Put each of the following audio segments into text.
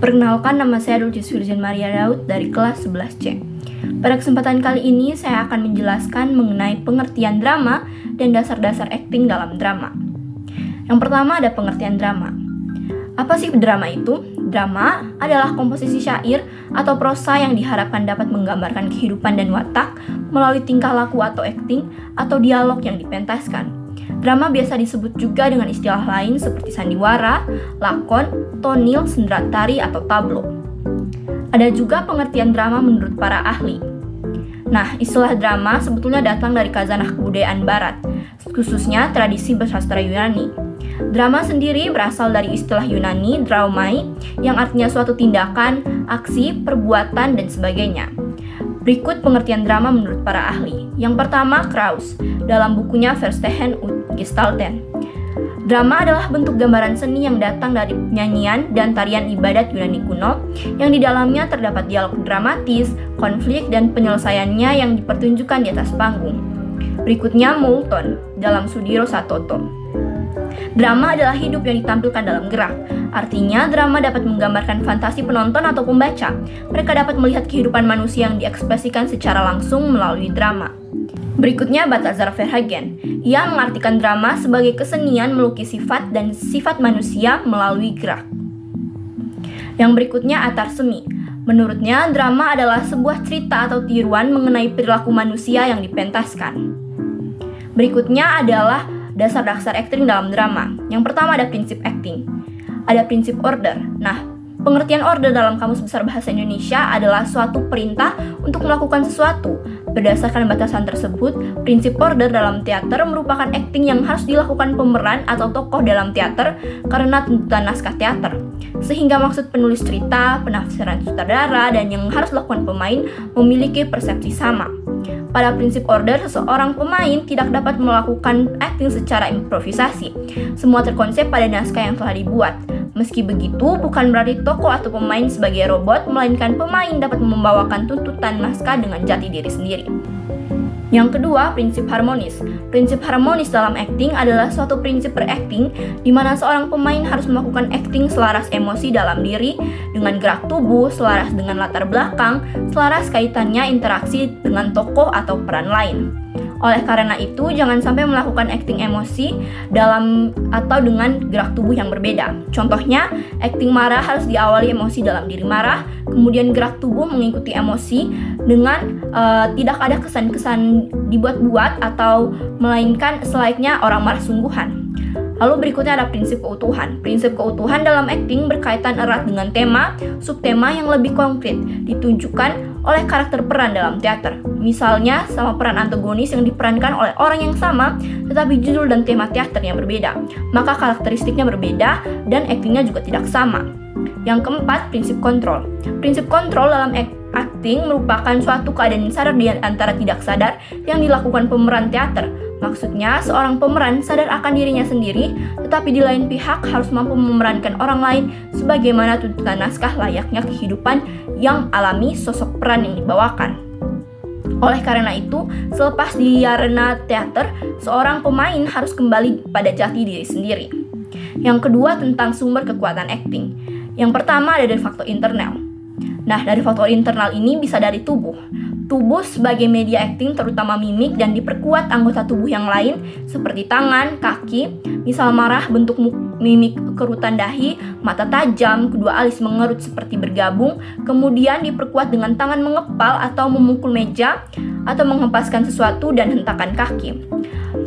Perkenalkan, nama saya Dulcis Virgin Maria Daud dari kelas 11C. Pada kesempatan kali ini, saya akan menjelaskan mengenai pengertian drama dan dasar-dasar akting dalam drama. Yang pertama ada pengertian drama. Apa sih drama itu? Drama adalah komposisi syair atau prosa yang diharapkan dapat menggambarkan kehidupan dan watak melalui tingkah laku atau akting atau dialog yang dipentaskan. Drama biasa disebut juga dengan istilah lain seperti sandiwara, lakon, tonil, sendera tari, atau tablo. Ada juga pengertian drama menurut para ahli. Nah, istilah drama sebetulnya datang dari khazanah kebudayaan barat, khususnya tradisi bersastra Yunani. Drama sendiri berasal dari istilah Yunani, draumai, yang artinya suatu tindakan, aksi, perbuatan, dan sebagainya. Berikut pengertian drama menurut para ahli. Yang pertama, Krauss, dalam bukunya Verstehen und Gestalten. Drama adalah bentuk gambaran seni yang datang dari nyanyian dan tarian ibadat Yunani kuno, yang di dalamnya terdapat dialog dramatis, konflik, dan penyelesaiannya yang dipertunjukkan di atas panggung. Berikutnya, Moulton, dalam Sudiro Satoto. Drama adalah hidup yang ditampilkan dalam gerak. Artinya, drama dapat menggambarkan fantasi penonton atau pembaca. Mereka dapat melihat kehidupan manusia yang diekspresikan secara langsung melalui drama. Berikutnya, Balthazar Verhagen. Ia mengartikan drama sebagai kesenian melukis sifat dan sifat manusia melalui gerak. Yang berikutnya, Attar Semi. Menurutnya, drama adalah sebuah cerita atau tiruan mengenai perilaku manusia yang dipentaskan. Berikutnya adalah dasar-dasar akting dalam drama. Yang pertama ada prinsip akting. Ada prinsip order. Nah, pengertian order dalam Kamus Besar Bahasa Indonesia adalah suatu perintah untuk melakukan sesuatu. Berdasarkan batasan tersebut, prinsip order dalam teater merupakan akting yang harus dilakukan pemeran atau tokoh dalam teater karena tuntutan naskah teater. Sehingga maksud penulis cerita, penafsiran sutradara, dan yang harus dilakukan pemain memiliki persepsi sama. Pada prinsip order, seseorang pemain tidak dapat melakukan akting secara improvisasi. Semua terkonsep pada naskah yang telah dibuat. Meski begitu, bukan berarti tokoh atau pemain sebagai robot, melainkan pemain dapat membawakan tuntutan naskah dengan jati diri sendiri. Yang kedua, prinsip harmonis. Prinsip harmonis dalam akting adalah suatu prinsip berakting di mana seorang pemain harus melakukan akting selaras emosi dalam diri dengan gerak tubuh, selaras dengan latar belakang, selaras kaitannya interaksi dengan tokoh atau peran lain. Oleh karena itu, jangan sampai melakukan akting emosi dalam atau dengan gerak tubuh yang berbeda. Contohnya, akting marah harus diawali emosi dalam diri marah, kemudian gerak tubuh mengikuti emosi dengan tidak ada kesan-kesan dibuat-buat atau melainkan selayaknya orang marah sungguhan. Lalu berikutnya ada prinsip keutuhan. Prinsip keutuhan dalam akting berkaitan erat dengan tema, subtema yang lebih konkret, ditunjukkan oleh karakter peran dalam teater. Misalnya, sama peran antagonis yang diperankan oleh orang yang sama, tetapi judul dan tema teater yang berbeda. Maka karakteristiknya berbeda dan aktingnya juga tidak sama. Yang keempat, prinsip kontrol. Prinsip kontrol dalam akting merupakan suatu keadaan sadar di antara tidak sadar yang dilakukan pemeran teater. Maksudnya, seorang pemeran sadar akan dirinya sendiri, tetapi di lain pihak harus mampu memerankan orang lain sebagaimana tuntutan naskah layaknya kehidupan yang alami sosok peran yang dibawakan. Oleh karena itu, selepas di arena teater, seorang pemain harus kembali pada jati diri sendiri. Yang kedua, tentang sumber kekuatan akting. Yang pertama ada dari faktor internal. Nah, dari faktor internal ini bisa dari tubuh. Tubuh sebagai media akting terutama mimik dan diperkuat anggota tubuh yang lain seperti tangan, kaki, misal marah bentuk mimik kerutan dahi, mata tajam, kedua alis mengerut seperti bergabung, kemudian diperkuat dengan tangan mengepal atau memukul meja atau menghempaskan sesuatu dan hentakan kaki.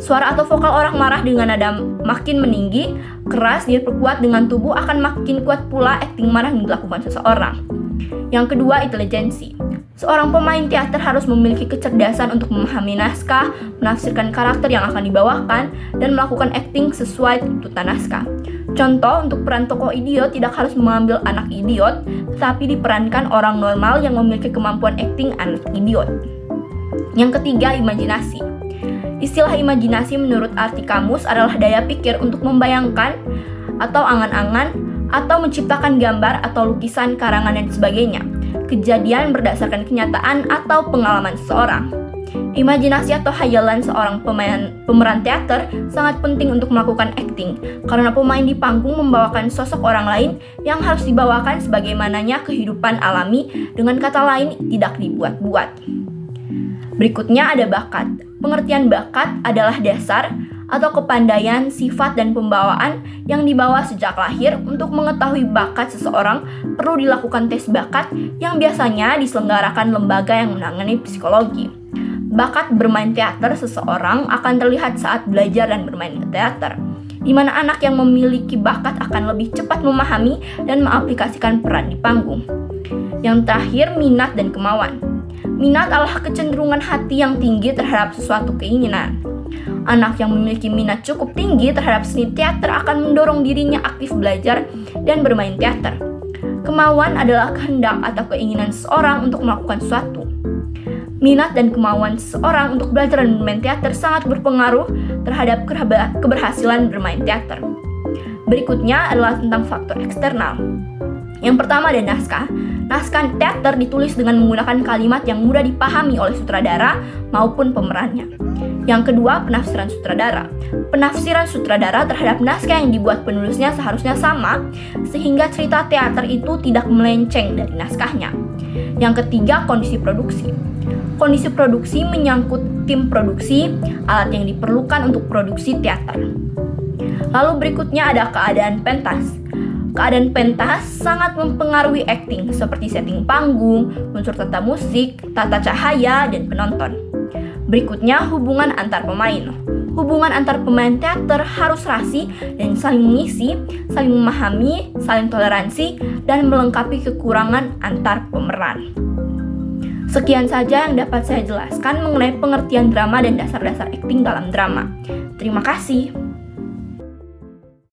Suara atau vokal orang marah dengan nada makin meninggi, keras diperkuat dengan tubuh akan makin kuat pula akting marah yang dilakukan seseorang. Yang kedua, intelijensi. Seorang pemain teater harus memiliki kecerdasan untuk memahami naskah, menafsirkan karakter yang akan dibawakan, dan melakukan akting sesuai tuntutan naskah. Contoh, untuk peran tokoh idiot tidak harus mengambil anak idiot, tetapi diperankan orang normal yang memiliki kemampuan akting anak idiot. Yang ketiga, imajinasi. Istilah imajinasi menurut arti kamus adalah daya pikir untuk membayangkan atau angan-angan atau menciptakan gambar atau lukisan, karangan, dan sebagainya. Kejadian berdasarkan kenyataan atau pengalaman seseorang. Imajinasi atau hayalan seorang pemeran teater sangat penting untuk melakukan akting, karena pemain di panggung membawakan sosok orang lain yang harus dibawakan sebagaimananya kehidupan alami, dengan kata lain tidak dibuat-buat. Berikutnya ada bakat. Pengertian bakat adalah dasar atau kepandaian, sifat, dan pembawaan yang dibawa sejak lahir. Untuk mengetahui bakat seseorang, perlu dilakukan tes bakat yang biasanya diselenggarakan lembaga yang menangani psikologi. Bakat bermain teater seseorang akan terlihat saat belajar dan bermain teater, di mana anak yang memiliki bakat akan lebih cepat memahami dan mengaplikasikan peran di panggung. Yang terakhir, minat dan kemauan. Minat adalah kecenderungan hati yang tinggi terhadap sesuatu keinginan. Anak yang memiliki minat cukup tinggi terhadap seni teater akan mendorong dirinya aktif belajar dan bermain teater. Kemauan adalah kehendak atau keinginan seseorang untuk melakukan sesuatu. Minat dan kemauan seseorang untuk belajar dan bermain teater sangat berpengaruh terhadap keberhasilan bermain teater. Berikutnya adalah tentang faktor eksternal. Yang pertama ada naskah. Naskah teater ditulis dengan menggunakan kalimat yang mudah dipahami oleh sutradara maupun pemerannya. Yang kedua, penafsiran sutradara. Penafsiran sutradara terhadap naskah yang dibuat penulisnya seharusnya sama, sehingga cerita teater itu tidak melenceng dari naskahnya. Yang ketiga, kondisi produksi. Kondisi produksi menyangkut tim produksi, alat yang diperlukan untuk produksi teater. Lalu berikutnya ada keadaan pentas. Keadaan pentas sangat mempengaruhi akting, seperti setting panggung, unsur tata musik, tata cahaya, dan penonton. Berikutnya, hubungan antar pemain. Hubungan antar pemain teater harus rasi dan saling mengisi, saling memahami, saling toleransi, dan melengkapi kekurangan antar pemeran. Sekian saja yang dapat saya jelaskan mengenai pengertian drama dan dasar-dasar akting dalam drama. Terima kasih.